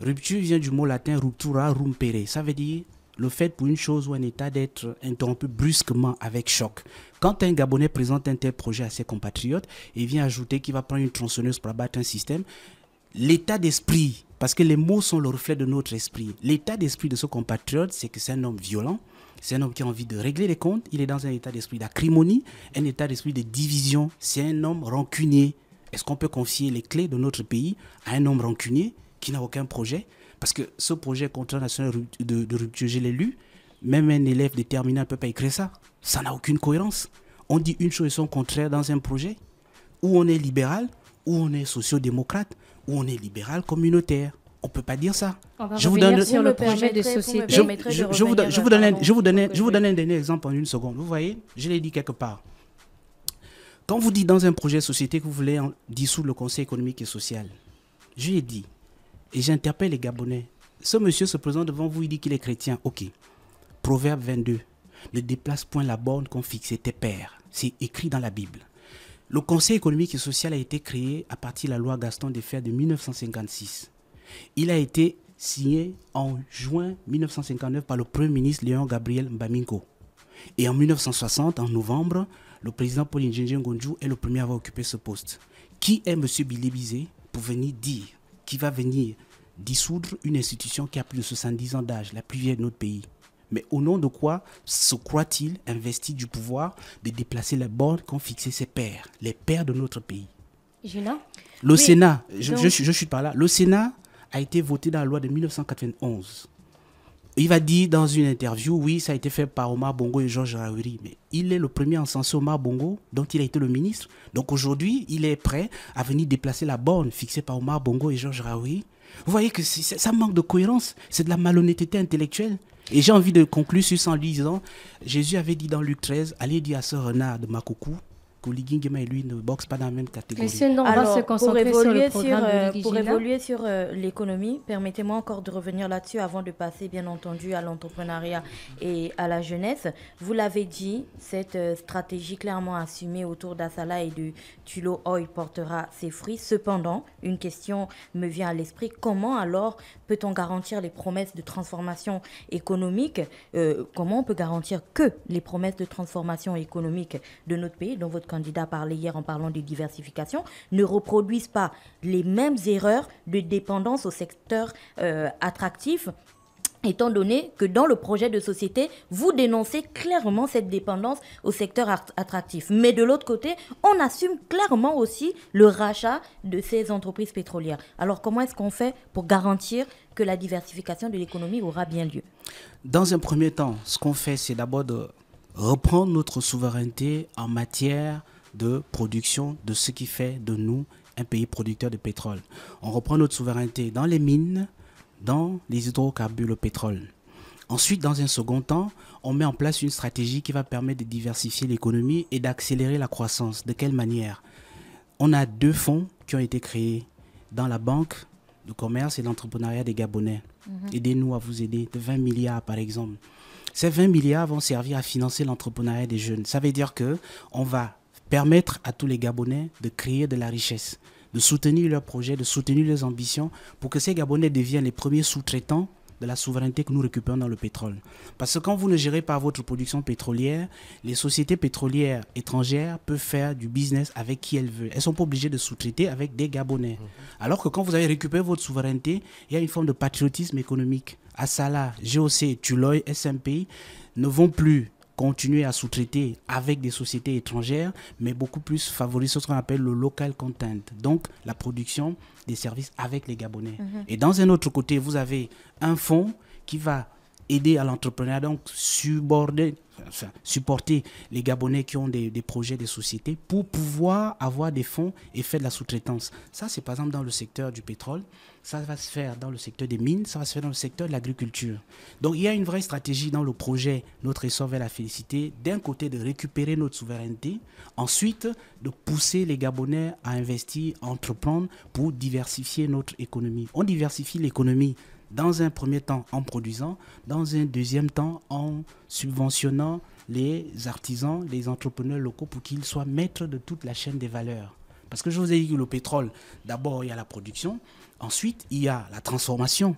rupture vient du mot latin ruptura rompere. Ça veut dire le fait pour une chose ou un état d'être interrompu brusquement avec choc. Quand un Gabonais présente un tel projet à ses compatriotes et vient ajouter qu'il va prendre une tronçonneuse pour abattre un système, l'état d'esprit, parce que les mots sont le reflet de notre esprit, l'état d'esprit de ce compatriote, c'est que c'est un homme violent, c'est un homme qui a envie de régler les comptes, il est dans un état d'esprit d'acrimonie, un état d'esprit de division, c'est un homme rancunier. Est-ce qu'on peut confier les clés de notre pays à un homme rancunier qui n'a aucun projet? Parce que ce projet contrat national de rupture, je l'ai lu, même un élève de terminale ne peut pas écrire ça. Ça n'a aucune cohérence. on dit une chose et son contraire dans un projet, où on est libéral, où on est social-démocrate, où on est libéral communautaire. On ne peut pas dire ça. On va revenir sur le projet de société. Je vous donne un dernier exemple en une seconde. Vous voyez, je l'ai dit quelque part. Quand vous dites dans un projet de société que vous voulez dissoudre le Conseil économique et social, je l'ai dit, et j'interpelle les Gabonais. Ce monsieur se présente devant vous, il dit qu'il est chrétien. Ok. Proverbe 22. Ne déplace point la borne qu'ont fixé tes pères. C'est écrit dans la Bible. Le Conseil économique et social a été créé à partir de la loi Gaston Defferre de 1956. Il a été signé en juin 1959 par le Premier ministre Léon Gabriel Mbaminko. Et en 1960, en novembre, le président Paul Njenje Ngonjou est le premier à avoir occupé ce poste. Qui est M. Bilé Bizé pour venir dire qu'il va venir dissoudre une institution qui a plus de 70 ans d'âge, la plus vieille de notre pays? Mais au nom de quoi se croit-il investi du pouvoir de déplacer les bornes qu'ont fixé ses pères, les pères de notre pays? Gina? Le Sénat, je suis par là, le Sénat a été voté dans la loi de 1991. Il va dire dans une interview, oui, ça a été fait par Omar Bongo et Georges Raouri, mais il est le premier à encenser Omar Bongo, dont il a été le ministre. Donc aujourd'hui, il est prêt à venir déplacer la borne fixée par Omar Bongo et Georges Raouri. Vous voyez que ça manque de cohérence, c'est de la malhonnêteté intellectuelle. Et j'ai envie de conclure sur ça en lui disant, Jésus avait dit dans Luc 13, allez dire à ce renard de Makoukou, Ligingema et lui ne boxent pas dans la même catégorie. On va se concentrer sur le programme de pour évoluer sur l'économie, permettez-moi encore de revenir là-dessus avant de passer bien entendu à l'entrepreneuriat et à la jeunesse. Vous l'avez dit, cette stratégie clairement assumée autour d'Assala et de Tullow Oil portera ses fruits. Cependant, une question me vient à l'esprit. Comment alors peut-on garantir les promesses de transformation économique? Comment on peut garantir que les promesses de transformation économique de notre pays, dont votre candidat a parlé hier en parlant de diversification, ne reproduisent pas les mêmes erreurs de dépendance au secteur attractif, étant donné que dans le projet de société, vous dénoncez clairement cette dépendance au secteur attractif. Mais de l'autre côté, on assume clairement aussi le rachat de ces entreprises pétrolières. Alors comment est-ce qu'on fait pour garantir que la diversification de l'économie aura bien lieu? Dans un premier temps, ce qu'on fait, c'est d'abord de reprendre notre souveraineté en matière de production de ce qui fait de nous un pays producteur de pétrole. On reprend notre souveraineté dans les mines, dans les hydrocarbures, le pétrole. Ensuite, dans un second temps, on met en place une stratégie qui va permettre de diversifier l'économie et d'accélérer la croissance. De quelle manière? On a 2 fonds qui ont été créés dans la Banque de commerce et d'entrepreneuriat des Gabonais. Aidez-nous à vous aider, de 20 milliards par exemple. Ces 20 milliards vont servir à financer l'entrepreneuriat des jeunes. Ça veut dire qu'on va permettre à tous les Gabonais de créer de la richesse, de soutenir leurs projets, de soutenir leurs ambitions pour que ces Gabonais deviennent les premiers sous-traitants de la souveraineté que nous récupérons dans le pétrole. Parce que quand vous ne gérez pas votre production pétrolière, les sociétés pétrolières étrangères peuvent faire du business avec qui elles veulent. Elles ne sont pas obligées de sous-traiter avec des Gabonais. Alors que quand vous avez récupéré votre souveraineté, il y a une forme de patriotisme économique. Assala, GOC, Tullow, SMP ne vont plus continuer à sous-traiter avec des sociétés étrangères, mais beaucoup plus favoriser ce qu'on appelle le local content, donc la production des services avec les Gabonais. Et dans un autre côté, vous avez un fonds qui va aider à l'entrepreneuriat, donc supporter les Gabonais qui ont des projets, des sociétés, pour pouvoir avoir des fonds et faire de la sous-traitance. Ça, c'est par exemple dans le secteur du pétrole, ça va se faire dans le secteur des mines, ça va se faire dans le secteur de l'agriculture. Donc, il y a une vraie stratégie dans le projet Notre essor vers la félicité, d'un côté de récupérer notre souveraineté, ensuite de pousser les Gabonais à investir, à entreprendre pour diversifier notre économie. On diversifie l'économie dans un premier temps en produisant, dans un deuxième temps en subventionnant les artisans, les entrepreneurs locaux pour qu'ils soient maîtres de toute la chaîne des valeurs. Parce que je vous ai dit que le pétrole, d'abord il y a la production, ensuite il y a la transformation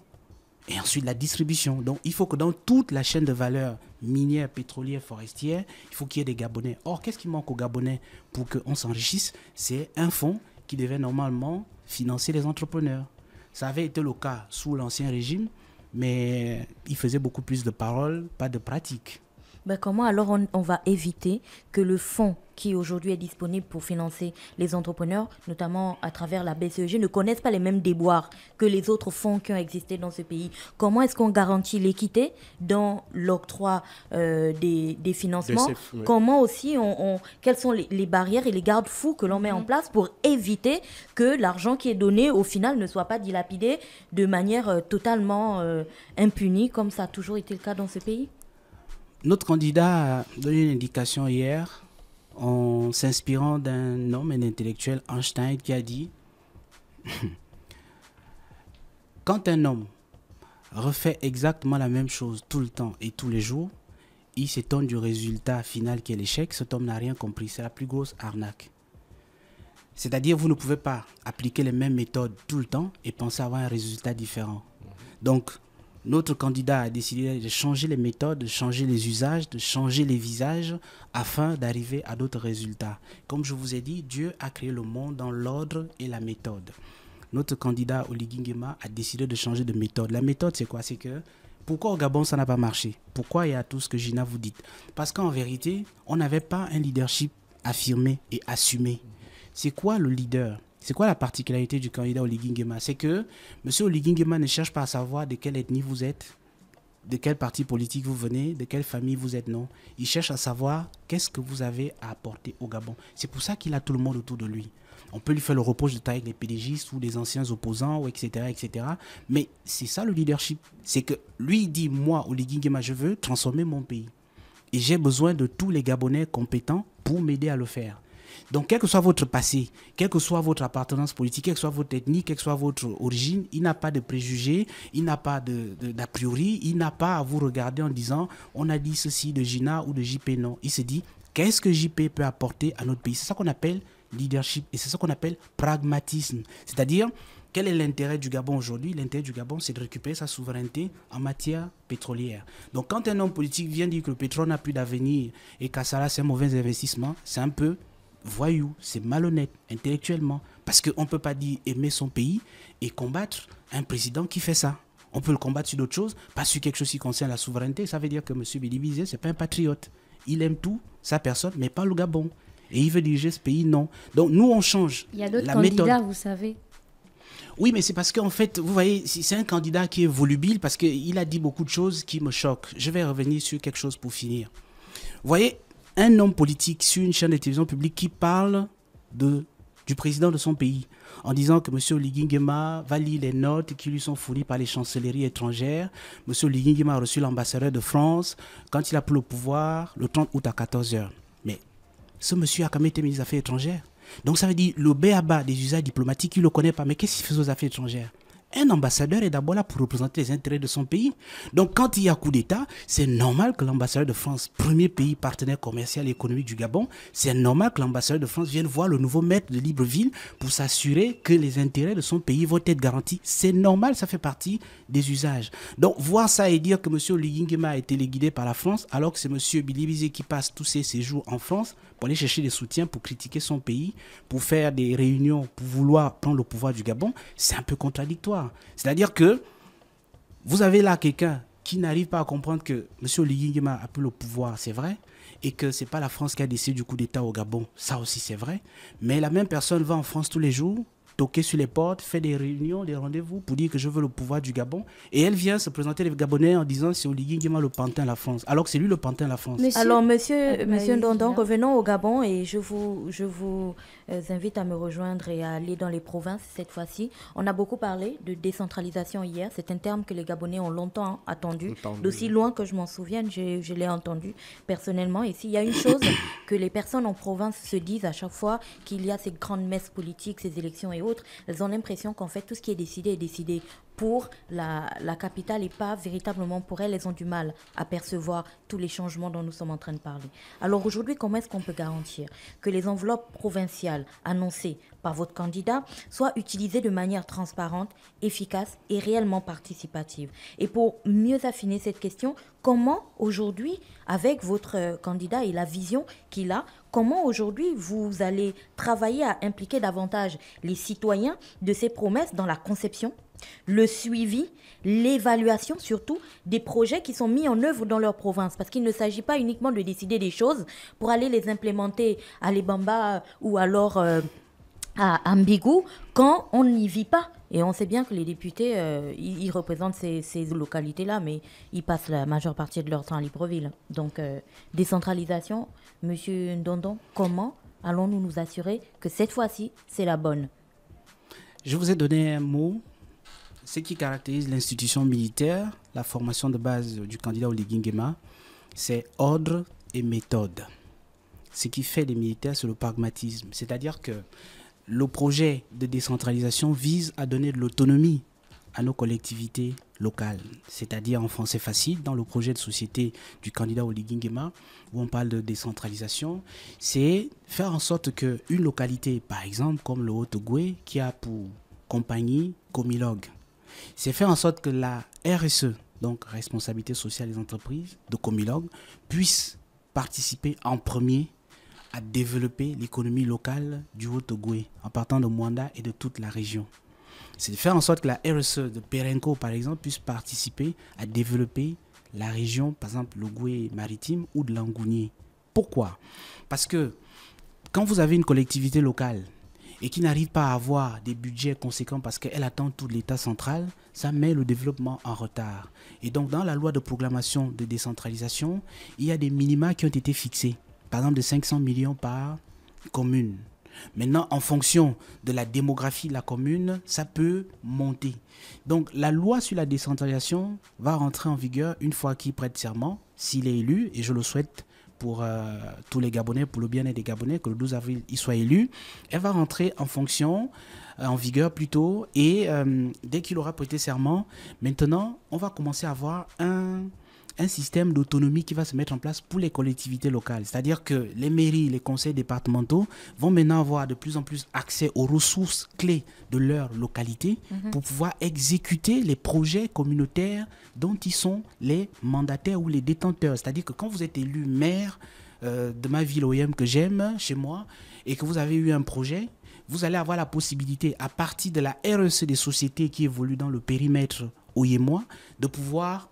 et ensuite la distribution. Donc il faut que dans toute la chaîne de valeur minière, pétrolière, forestière, il faut qu'il y ait des Gabonais. Or, qu'est-ce qui manque aux Gabonais pour qu'on s'enrichisse? C'est un fonds qui devait normalement financer les entrepreneurs. Ça avait été le cas sous l'Ancien Régime, mais il faisait beaucoup plus de paroles, pas de pratiques. Ben, comment alors on va éviter que le fonds qui aujourd'hui est disponible pour financer les entrepreneurs, notamment à travers la BCEG, ne connaissent pas les mêmes déboires que les autres fonds qui ont existé dans ce pays? Comment est-ce qu'on garantit l'équité dans l'octroi des financements? Oui. Comment aussi, quelles sont les barrières et les garde-fous que l'on met en place pour éviter que l'argent qui est donné, au final, ne soit pas dilapidé de manière totalement impunie, comme ça a toujours été le cas dans ce pays? Notre candidat a donné une indication hier en s'inspirant d'un homme, un intellectuel, Einstein, qui a dit « Quand un homme refait exactement la même chose tout le temps et tous les jours, il s'étonne du résultat final qui est l'échec. Cet homme n'a rien compris. C'est la plus grosse arnaque. » C'est-à-dire, vous ne pouvez pas appliquer les mêmes méthodes tout le temps et penser avoir un résultat différent. Donc, notre candidat a décidé de changer les méthodes, de changer les usages, de changer les visages afin d'arriver à d'autres résultats. Comme je vous ai dit, Dieu a créé le monde dans l'ordre et la méthode. Notre candidat Oligui Nguema a décidé de changer de méthode. La méthode, c'est quoi? C'est que pourquoi au Gabon, ça n'a pas marché? Pourquoi il y a tout ce que Gina vous dit? Parce qu'en vérité, on n'avait pas un leadership affirmé et assumé. C'est quoi le leader? C'est quoi la particularité du candidat Oligui Nguema? C'est que M. Oligui Nguema ne cherche pas à savoir de quelle ethnie vous êtes, de quel parti politique vous venez, de quelle famille vous êtes, non. Il cherche à savoir qu'est-ce que vous avez à apporter au Gabon. C'est pour ça qu'il a tout le monde autour de lui. On peut lui faire le reproche de travailler avec les PDGistes ou les anciens opposants, etc., etc. Mais c'est ça le leadership. C'est que lui, il dit, moi, Oligui Nguema, je veux transformer mon pays. Et j'ai besoin de tous les Gabonais compétents pour m'aider à le faire. Donc, quel que soit votre passé, quelle que soit votre appartenance politique, quelle que soit votre ethnie, quelle que soit votre origine, il n'a pas de préjugés, il n'a pas d'a priori, il n'a pas à vous regarder en disant « on a dit ceci de Gina ou de JP ». Non, il se dit « qu'est-ce que JP peut apporter à notre pays ?» C'est ça qu'on appelle leadership et c'est ça qu'on appelle pragmatisme. C'est-à-dire, quel est l'intérêt du Gabon aujourd'hui? L'intérêt du Gabon, c'est de récupérer sa souveraineté en matière pétrolière. Donc, quand un homme politique vient dire que le pétrole n'a plus d'avenir et qu'à ça, c'est un mauvais investissement, c'est un peu voyou, c'est malhonnête intellectuellement. Parce qu'on ne peut pas dire aimer son pays et combattre un président qui fait ça. On peut le combattre sur d'autres choses, pas sur quelque chose qui concerne la souveraineté. Ça veut dire que M. Bilibizé, ce n'est pas un patriote. Il aime tout, sa personne, mais pas le Gabon. Et il veut diriger ce pays, non. Donc nous, on change la méthode. Il y a d'autres candidats, vous savez. Oui, mais c'est parce qu'en fait, vous voyez, c'est un candidat qui est volubile parce qu'il a dit beaucoup de choses qui me choquent. Je vais revenir sur quelque chose pour finir. Vous voyez, un homme politique sur une chaîne de télévision publique qui parle du président de son pays en disant que M. Oligui Nguema va lire les notes qui lui sont fournies par les chancelleries étrangères. M. Oligui Nguema a reçu l'ambassadeur de France quand il a pris le pouvoir le 30 août à 14h. Mais ce monsieur a quand même été ministre des Affaires étrangères. Donc ça veut dire le b.a.-ba des usages diplomatiques, il ne le connaît pas. Mais qu'est-ce qu'il fait aux affaires étrangères? Un ambassadeur est d'abord là pour représenter les intérêts de son pays. Donc, quand il y a coup d'État, c'est normal que l'ambassadeur de France, premier pays partenaire commercial et économique du Gabon, c'est normal que l'ambassadeur de France vienne voir le nouveau maître de Libreville pour s'assurer que les intérêts de son pays vont être garantis. C'est normal, ça fait partie des usages. Donc, voir ça et dire que M. Oligui Nguema a été téléguidé par la France, alors que c'est M. Bilibizé qui passe tous ses séjours en France pour aller chercher des soutiens, pour critiquer son pays, pour faire des réunions, pour vouloir prendre le pouvoir du Gabon, c'est un peu contradictoire. C'est-à-dire que vous avez là quelqu'un qui n'arrive pas à comprendre que M. Oligui Nguema a pris le pouvoir, c'est vrai, et que ce n'est pas la France qui a décidé du coup d'État au Gabon, ça aussi c'est vrai, mais la même personne va en France tous les jours, toquer sur les portes, fait des réunions, des rendez-vous pour dire que je veux le pouvoir du Gabon. Et elle vient se présenter les Gabonais en disant c'est Oligui Nguema le pantin de la France. Alors que c'est lui le pantin de la France. Alors, monsieur Ndondon, revenons au Gabon et je vous invite à me rejoindre et à aller dans les provinces cette fois-ci. On a beaucoup parlé de décentralisation hier. C'est un terme que les Gabonais ont longtemps attendu. D'aussi loin que je m'en souvienne, je l'ai entendu personnellement. Et s'il y a une chose que les personnes en province se disent à chaque fois qu'il y a ces grandes messes politiques, ces élections et autres, elles ont l'impression qu'en fait tout ce qui est décidé pour la capitale et pas véritablement pour elles. Elles ont du mal à percevoir tous les changements dont nous sommes en train de parler. Alors aujourd'hui, comment est-ce qu'on peut garantir que les enveloppes provinciales annoncées par votre candidat soient utilisées de manière transparente, efficace et réellement participative? Et pour mieux affiner cette question, comment aujourd'hui, avec votre candidat et la vision qu'il a, comment aujourd'hui vous allez travailler à impliquer davantage les citoyens de ces promesses dans la conception, le suivi, l'évaluation surtout des projets qui sont mis en œuvre dans leur province. Parce qu'il ne s'agit pas uniquement de décider des choses pour aller les implémenter à Lebamba ou alors à Mbigou quand on n'y vit pas. Et on sait bien que les députés, ils représentent ces localités-là, mais ils passent la majeure partie de leur temps à Libreville. Donc, décentralisation, Monsieur Ndondon, comment allons-nous nous assurer que cette fois-ci, c'est la bonne? Je vous ai donné un mot. Ce qui caractérise l'institution militaire, la formation de base du candidat Oligui Nguema, c'est ordre et méthode. Ce qui fait les militaires, c'est le pragmatisme. C'est-à-dire que le projet de décentralisation vise à donner de l'autonomie à nos collectivités locales. C'est-à-dire, en français facile, dans le projet de société du candidat Oligui Nguema, où on parle de décentralisation, c'est faire en sorte qu'une localité, par exemple, comme le Haut-Ogooué, qui a pour compagnie Comilog, c'est faire en sorte que la RSE, donc responsabilité sociale des entreprises de Comilog, puisse participer en premier à développer l'économie locale du Haut-Ogooué, en partant de Mwanda et de toute la région. C'est de faire en sorte que la RSE de Perenco, par exemple, puisse participer à développer la région, par exemple, l'Ogooué maritime ou de l'Angounié. Pourquoi? Parce que quand vous avez une collectivité locale et qui n'arrive pas à avoir des budgets conséquents parce qu'elle attend tout l'État central, ça met le développement en retard. Et donc, dans la loi de programmation de décentralisation, il y a des minima qui ont été fixés, par exemple de 500 millions par commune. Maintenant, en fonction de la démographie de la commune, ça peut monter. Donc, la loi sur la décentralisation va rentrer en vigueur une fois qu'il prête serment, s'il est élu, et je le souhaite pour tous les Gabonais, pour le bien-être des Gabonais, que le 12 avril, il soit élu. Elle va rentrer en fonction, en vigueur plutôt, et dès qu'il aura prêté serment, maintenant, on va commencer à avoir un système d'autonomie qui va se mettre en place pour les collectivités locales. C'est-à-dire que les mairies, les conseils départementaux vont maintenant avoir de plus en plus accès aux ressources clés de leur localité pour pouvoir exécuter les projets communautaires dont ils sont les mandataires ou les détenteurs. C'est-à-dire que quand vous êtes élu maire de ma ville OIM que j'aime, chez moi, et que vous avez eu un projet, vous allez avoir la possibilité, à partir de la RSE des sociétés qui évoluent dans le périmètre OIMois, de pouvoir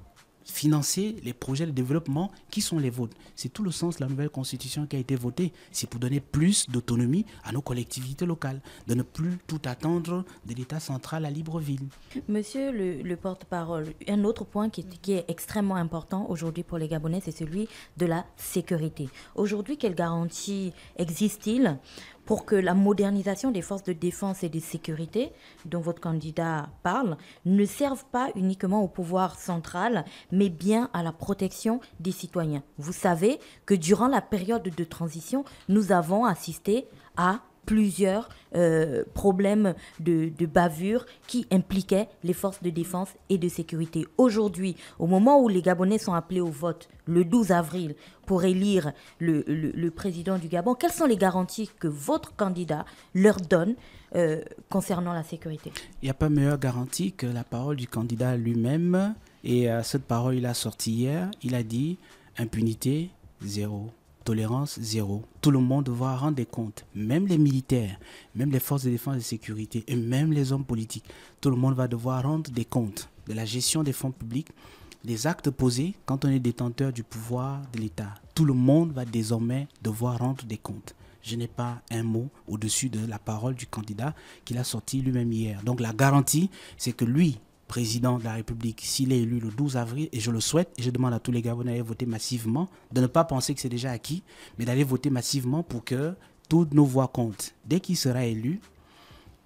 financer les projets de développement qui sont les vôtres. C'est tout le sens de la nouvelle constitution qui a été votée. C'est pour donner plus d'autonomie à nos collectivités locales, de ne plus tout attendre de l'État central à Libreville. Monsieur le porte-parole, un autre point qui est extrêmement important aujourd'hui pour les Gabonais, c'est celui de la sécurité. Aujourd'hui, quelle garantie existe-t-il pour que la modernisation des forces de défense et de sécurité, dont votre candidat parle, ne serve pas uniquement au pouvoir central, mais bien à la protection des citoyens? Vous savez que durant la période de transition, nous avons assisté à plusieurs problèmes de bavure qui impliquaient les forces de défense et de sécurité. Aujourd'hui, au moment où les Gabonais sont appelés au vote, le 12 avril, pour élire le président du Gabon, quelles sont les garanties que votre candidat leur donne concernant la sécurité? Il n'y a pas meilleure garantie que la parole du candidat lui-même. Et cette parole, il a sorti hier, il a dit impunité zéro. Tolérance zéro. Tout le monde devra rendre des comptes, même les militaires, même les forces de défense et de sécurité et même les hommes politiques. Tout le monde va devoir rendre des comptes de la gestion des fonds publics, des actes posés quand on est détenteur du pouvoir de l'État. Tout le monde va désormais devoir rendre des comptes. Je n'ai pas un mot au-dessus de la parole du candidat qu'il a sorti lui-même hier. Donc la garantie, c'est que lui, président de la République, s'il est élu le 12 avril, et je le souhaite, et je demande à tous les Gabonais d'aller voter massivement, de ne pas penser que c'est déjà acquis, mais d'aller voter massivement pour que toutes nos voix comptent. Dès qu'il sera élu,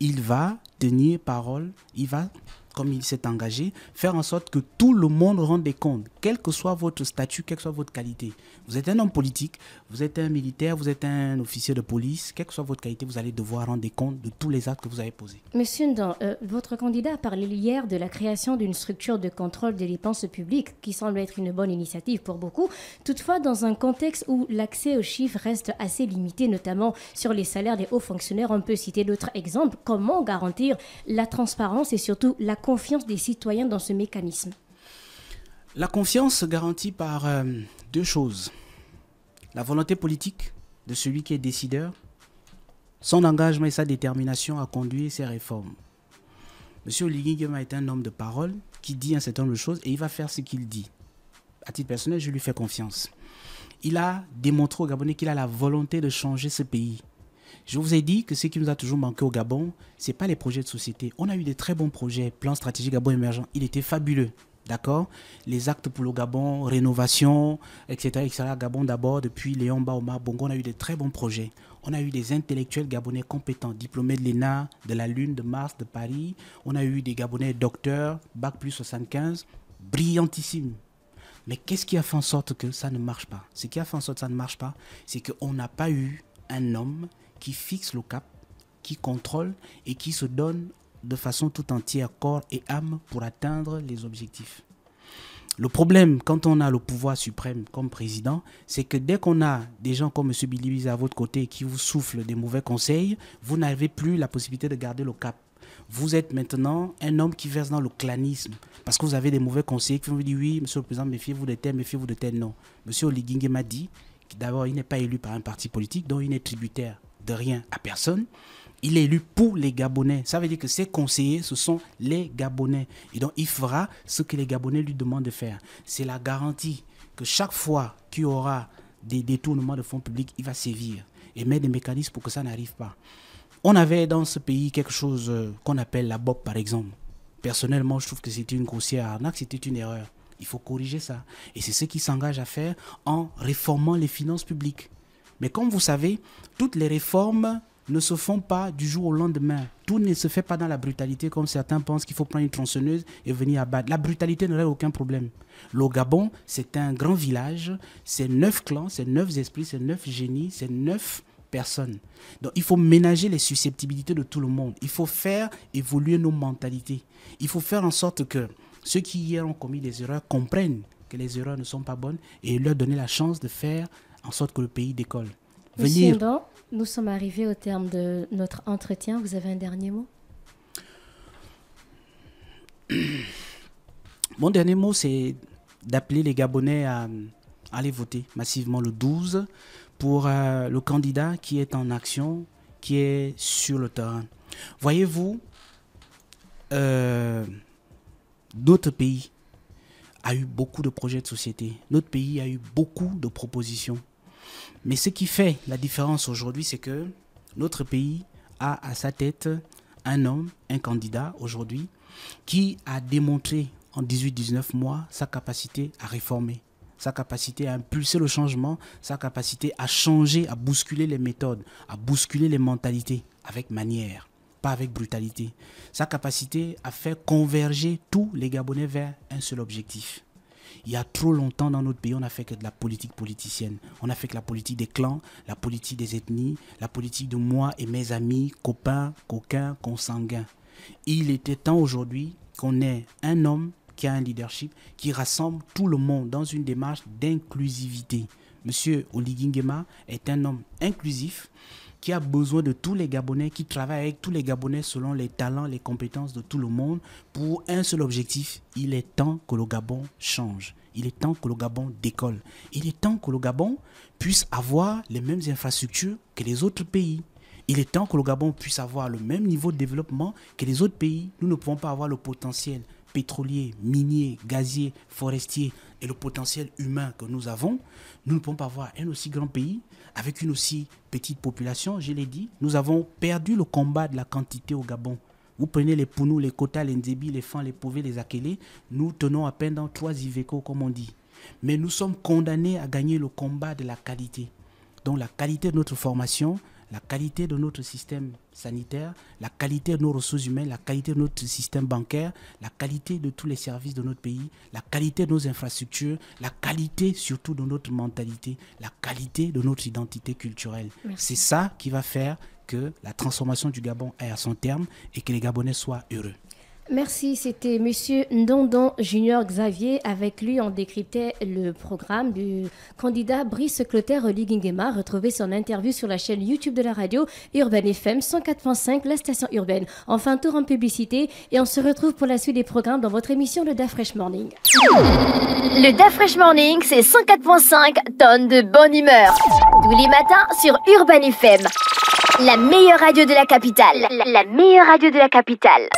il va tenir parole, il va, comme il s'est engagé, faire en sorte que tout le monde rende des comptes, quel que soit votre statut, quelle que soit votre qualité. Vous êtes un homme politique, vous êtes un militaire, vous êtes un officier de police, quelle que soit votre qualité, vous allez devoir rendre des comptes de tous les actes que vous avez posés. Monsieur Ndon, votre candidat a parlé hier de la création d'une structure de contrôle des dépenses publiques qui semble être une bonne initiative pour beaucoup. Toutefois, dans un contexte où l'accès aux chiffres reste assez limité, notamment sur les salaires des hauts fonctionnaires, on peut citer d'autres exemples. Comment garantir la transparence et surtout la confiance des citoyens dans ce mécanisme? La confiance se garantit par deux choses. La volonté politique de celui qui est décideur, son engagement et sa détermination à conduire ces réformes. M. Oligui Nguema est un homme de parole qui dit un certain nombre de choses et il va faire ce qu'il dit. À titre personnel, je lui fais confiance. Il a démontré aux Gabonais qu'il a la volonté de changer ce pays. Je vous ai dit que ce qui nous a toujours manqué au Gabon, ce n'est pas les projets de société. On a eu des très bons projets, plan stratégique Gabon émergent, il était fabuleux. D'accord? Les actes pour le Gabon, rénovation, etc. etc. Gabon d'abord, depuis Léon Omar Bongo, on a eu des très bons projets. On a eu des intellectuels gabonais compétents, diplômés de l'ENA, de la Lune, de Mars, de Paris. On a eu des Gabonais docteurs, bac plus 75, brillantissimes. Mais qu'est-ce qui a fait en sorte que ça ne marche pas? Ce qui a fait en sorte que ça ne marche pas, c'est qu'on n'a pas eu un homme qui fixe le cap, qui contrôle et qui se donne de façon tout entière, corps et âme, pour atteindre les objectifs. Le problème, quand on a le pouvoir suprême comme président, c'est que dès qu'on a des gens comme M. Bilibiz à votre côté qui vous soufflent des mauvais conseils, vous n'avez plus la possibilité de garder le cap. Vous êtes maintenant un homme qui verse dans le clanisme parce que vous avez des mauvais conseillers qui vont vous dire oui, monsieur le président, méfiez-vous de tel, méfiez-vous de tel. Non. M. Oligui Nguema dit que d'abord, il n'est pas élu par un parti politique, donc il n'est tributaire de rien à personne. Il est élu pour les Gabonais. Ça veut dire que ses conseillers, ce sont les Gabonais. Et donc, il fera ce que les Gabonais lui demandent de faire. C'est la garantie que chaque fois qu'il y aura des détournements de fonds publics, il va sévir et mettre des mécanismes pour que ça n'arrive pas. On avait dans ce pays quelque chose qu'on appelle la BOP, par exemple. Personnellement, je trouve que c'était une grossière arnaque, c'était une erreur. Il faut corriger ça. Et c'est ce qu'il s'engage à faire en réformant les finances publiques. Mais comme vous savez, toutes les réformes ne se font pas du jour au lendemain. Tout ne se fait pas dans la brutalité comme certains pensent qu'il faut prendre une tronçonneuse et venir abattre. La brutalité n'aurait aucun problème. Le Gabon, c'est un grand village, c'est 9 clans, c'est 9 esprits, c'est 9 génies, c'est 9 personnes. Donc il faut ménager les susceptibilités de tout le monde. Il faut faire évoluer nos mentalités. Il faut faire en sorte que ceux qui hier ont commis des erreurs comprennent que les erreurs ne sont pas bonnes et leur donner la chance de faire en sorte que le pays décolle. Monsieur Ndon, nous sommes arrivés au terme de notre entretien. Vous avez un dernier mot? Mon dernier mot, c'est d'appeler les Gabonais à aller voter massivement le 12 pour le candidat qui est en action, qui est sur le terrain. Voyez-vous, notre pays a eu beaucoup de projets de société. Notre pays a eu beaucoup de propositions. Mais ce qui fait la différence aujourd'hui, c'est que notre pays a à sa tête un homme, un candidat aujourd'hui, qui a démontré en 18-19 mois sa capacité à réformer, sa capacité à impulser le changement, sa capacité à changer, à bousculer les méthodes, à bousculer les mentalités avec manière, pas avec brutalité. Sa capacité à faire converger tous les Gabonais vers un seul objectif. Il y a trop longtemps dans notre pays, on n'a fait que de la politique politicienne. On a fait que la politique des clans, la politique des ethnies, la politique de moi et mes amis, copains, coquins, consanguins. Il était temps aujourd'hui qu'on ait un homme qui a un leadership, qui rassemble tout le monde dans une démarche d'inclusivité. Monsieur Oligui Nguema est un homme inclusif qui a besoin de tous les Gabonais, qui travaille avec tous les Gabonais selon les talents, les compétences de tout le monde pour un seul objectif. Il est temps que le Gabon change. Il est temps que le Gabon décolle. Il est temps que le Gabon puisse avoir les mêmes infrastructures que les autres pays. Il est temps que le Gabon puisse avoir le même niveau de développement que les autres pays. Nous ne pouvons pas avoir le potentiel pétrolier, minier, gazier, forestier et le potentiel humain que nous avons. Nous ne pouvons pas avoir un aussi grand pays avec une aussi petite population. Je l'ai dit, nous avons perdu le combat de la quantité au Gabon. Vous prenez les Pounou, les Kota, les Ndébi, les Fan, les Pové, les Akélé, nous tenons à peine dans 3 Iveco, comme on dit. Mais nous sommes condamnés à gagner le combat de la qualité. Donc la qualité de notre formation, la qualité de notre système sanitaire, la qualité de nos ressources humaines, la qualité de notre système bancaire, la qualité de tous les services de notre pays, la qualité de nos infrastructures, la qualité surtout de notre mentalité, la qualité de notre identité culturelle. C'est ça qui va faire que la transformation du Gabon est à son terme et que les Gabonais soient heureux. Merci, c'était Monsieur Ndondon Junior Xavier. Avec lui, on décryptait le programme du candidat Brice Clotaire Oligui Nguema. Retrouvez son interview sur la chaîne YouTube de la radio Urban FM 104.5, la station urbaine. Enfin, tour en publicité et on se retrouve pour la suite des programmes dans votre émission Le DAF Fresh Morning. Le DAF Fresh Morning, c'est 104.5 tonnes de bonne humeur. Tous les matins sur Urban FM. La meilleure radio de la capitale. La meilleure radio de la capitale.